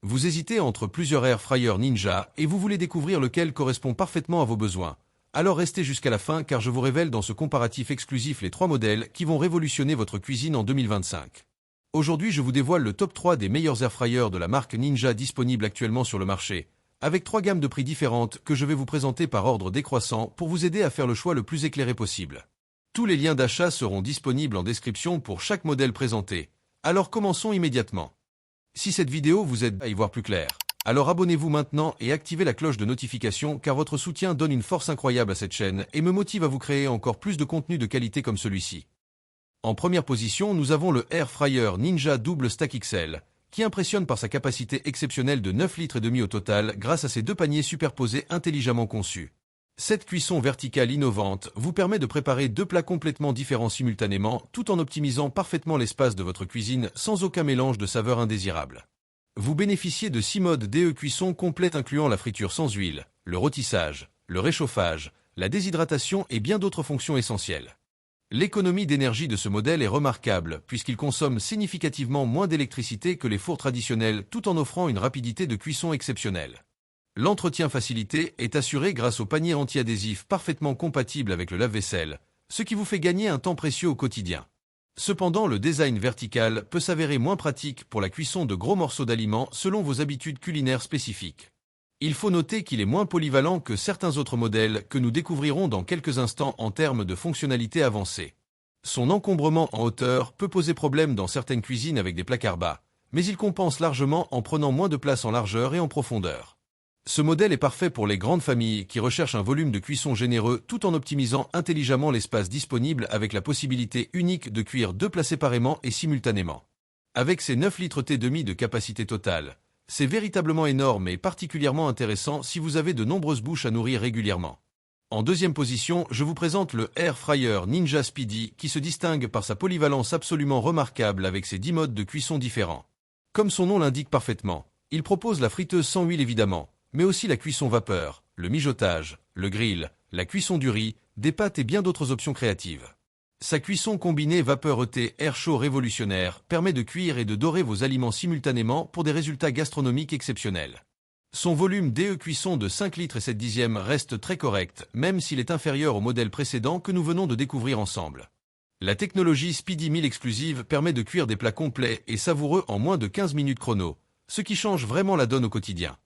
Vous hésitez entre plusieurs Air Fryer Ninja et vous voulez découvrir lequel correspond parfaitement à vos besoins. Alors restez jusqu'à la fin car je vous révèle dans ce comparatif exclusif les 3 modèles qui vont révolutionner votre cuisine en 2025. Aujourd'hui, je vous dévoile le top 3 des meilleurs Air Fryers de la marque Ninja disponibles actuellement sur le marché, avec 3 gammes de prix différentes que je vais vous présenter par ordre décroissant pour vous aider à faire le choix le plus éclairé possible. Tous les liens d'achat seront disponibles en description pour chaque modèle présenté. Alors commençons immédiatement. Si cette vidéo vous aide à y voir plus clair, alors abonnez-vous maintenant et activez la cloche de notification car votre soutien donne une force incroyable à cette chaîne et me motive à vous créer encore plus de contenu de qualité comme celui-ci. En première position, nous avons le Air Fryer Ninja Double Stack XL, qui impressionne par sa capacité exceptionnelle de 9,5 litres au total grâce à ses 2 paniers superposés intelligemment conçus. Cette cuisson verticale innovante vous permet de préparer 2 plats complètement différents simultanément tout en optimisant parfaitement l'espace de votre cuisine sans aucun mélange de saveurs indésirables. Vous bénéficiez de 6 modes DE cuisson complètes incluant la friture sans huile, le rôtissage, le réchauffage, la déshydratation et bien d'autres fonctions essentielles. L'économie d'énergie de ce modèle est remarquable puisqu'il consomme significativement moins d'électricité que les fours traditionnels tout en offrant une rapidité de cuisson exceptionnelle. L'entretien facilité est assuré grâce au panier anti-adhésif parfaitement compatible avec le lave-vaisselle, ce qui vous fait gagner un temps précieux au quotidien. Cependant, le design vertical peut s'avérer moins pratique pour la cuisson de gros morceaux d'aliments selon vos habitudes culinaires spécifiques. Il faut noter qu'il est moins polyvalent que certains autres modèles que nous découvrirons dans quelques instants en termes de fonctionnalités avancées. Son encombrement en hauteur peut poser problème dans certaines cuisines avec des placards bas, mais il compense largement en prenant moins de place en largeur et en profondeur. Ce modèle est parfait pour les grandes familles qui recherchent un volume de cuisson généreux tout en optimisant intelligemment l'espace disponible avec la possibilité unique de cuire 2 plats séparément et simultanément. Avec ses 9,5 litres de capacité totale, c'est véritablement énorme et particulièrement intéressant si vous avez de nombreuses bouches à nourrir régulièrement. En deuxième position, je vous présente le Air Fryer Ninja Speedy qui se distingue par sa polyvalence absolument remarquable avec ses 10 modes de cuisson différents. Comme son nom l'indique parfaitement, il propose la friteuse sans huile évidemment, mais aussi la cuisson vapeur, le mijotage, le grill, la cuisson du riz, des pâtes et bien d'autres options créatives. Sa cuisson combinée vapeur-air chaud révolutionnaire permet de cuire et de dorer vos aliments simultanément pour des résultats gastronomiques exceptionnels. Son volume DE cuisson de 5 litres et 7 dixièmes reste très correct, même s'il est inférieur au modèle précédent que nous venons de découvrir ensemble. La technologie Speedy Meal exclusive permet de cuire des plats complets et savoureux en moins de 15 minutes chrono, ce qui change vraiment la donne au quotidien.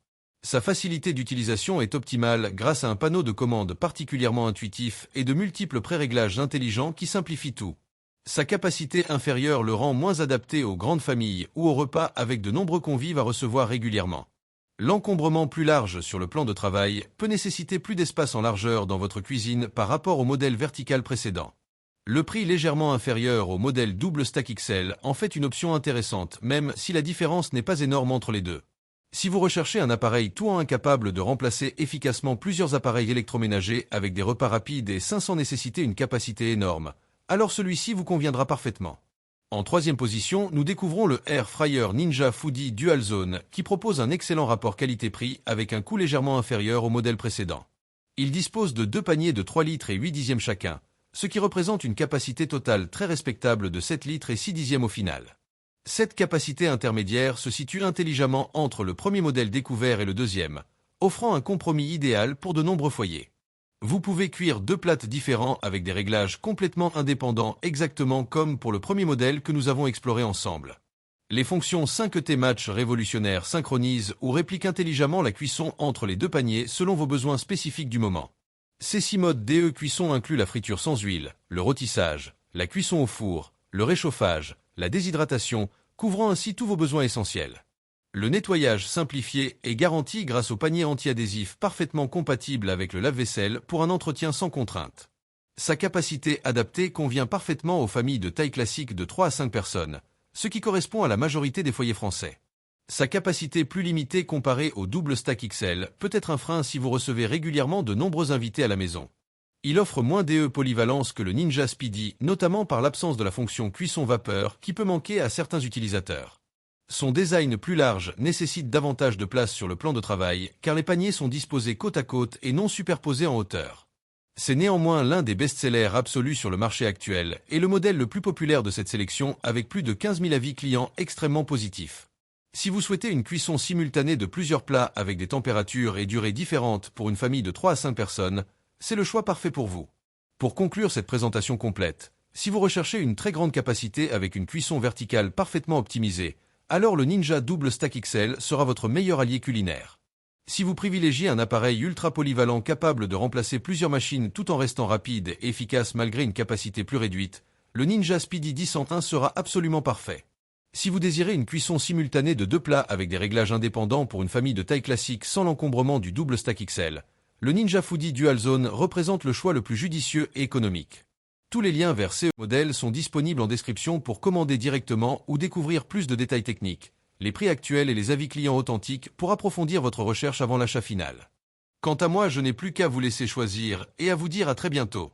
Sa facilité d'utilisation est optimale grâce à un panneau de commande particulièrement intuitif et de multiples pré-réglages intelligents qui simplifient tout. Sa capacité inférieure le rend moins adapté aux grandes familles ou aux repas avec de nombreux convives à recevoir régulièrement. L'encombrement plus large sur le plan de travail peut nécessiter plus d'espace en largeur dans votre cuisine par rapport au modèle vertical précédent. Le prix légèrement inférieur au modèle Double Stack XL en fait une option intéressante même si la différence n'est pas énorme entre les deux. Si vous recherchez un appareil tout en incapable de remplacer efficacement plusieurs appareils électroménagers avec des repas rapides et sans nécessiter une capacité énorme, alors celui-ci vous conviendra parfaitement. En troisième position, nous découvrons le Air Fryer Ninja Foodie Dual Zone qui propose un excellent rapport qualité-prix avec un coût légèrement inférieur au modèle précédent. Il dispose de 2 paniers de 3 litres et 8 dixièmes chacun, ce qui représente une capacité totale très respectable de 7 litres et 6 dixièmes au final. Cette capacité intermédiaire se situe intelligemment entre le premier modèle découvert et le deuxième, offrant un compromis idéal pour de nombreux foyers. Vous pouvez cuire 2 plats différents avec des réglages complètement indépendants exactement comme pour le premier modèle que nous avons exploré ensemble. Les fonctions 5T Match révolutionnaires synchronisent ou répliquent intelligemment la cuisson entre les 2 paniers selon vos besoins spécifiques du moment. Ces 6 modes DE cuisson incluent la friture sans huile, le rôtissage, la cuisson au four, le réchauffage, la déshydratation, couvrant ainsi tous vos besoins essentiels. Le nettoyage simplifié est garanti grâce au panier anti-adhésif parfaitement compatible avec le lave-vaisselle pour un entretien sans contrainte. Sa capacité adaptée convient parfaitement aux familles de taille classique de 3 à 5 personnes, ce qui correspond à la majorité des foyers français. Sa capacité plus limitée comparée au Double Stack XL peut être un frein si vous recevez régulièrement de nombreux invités à la maison. Il offre moins DE polyvalence que le Ninja Speedy, notamment par l'absence de la fonction cuisson vapeur qui peut manquer à certains utilisateurs. Son design plus large nécessite davantage de place sur le plan de travail car les paniers sont disposés côte à côte et non superposés en hauteur. C'est néanmoins l'un des best-sellers absolus sur le marché actuel et le modèle le plus populaire de cette sélection avec plus de 15 000 avis clients extrêmement positifs. Si vous souhaitez une cuisson simultanée de plusieurs plats avec des températures et durées différentes pour une famille de 3 à 5 personnes, c'est le choix parfait pour vous. Pour conclure cette présentation complète, si vous recherchez une très grande capacité avec une cuisson verticale parfaitement optimisée, alors le Ninja Double Stack XL sera votre meilleur allié culinaire. Si vous privilégiez un appareil ultra polyvalent capable de remplacer plusieurs machines tout en restant rapide et efficace malgré une capacité plus réduite, le Ninja Speedy 1001 sera absolument parfait. Si vous désirez une cuisson simultanée de 2 plats avec des réglages indépendants pour une famille de taille classique sans l'encombrement du Double Stack XL, le Ninja Foodi Dual Zone représente le choix le plus judicieux et économique. Tous les liens vers ces modèles sont disponibles en description pour commander directement ou découvrir plus de détails techniques, les prix actuels et les avis clients authentiques pour approfondir votre recherche avant l'achat final. Quant à moi, je n'ai plus qu'à vous laisser choisir et à vous dire à très bientôt.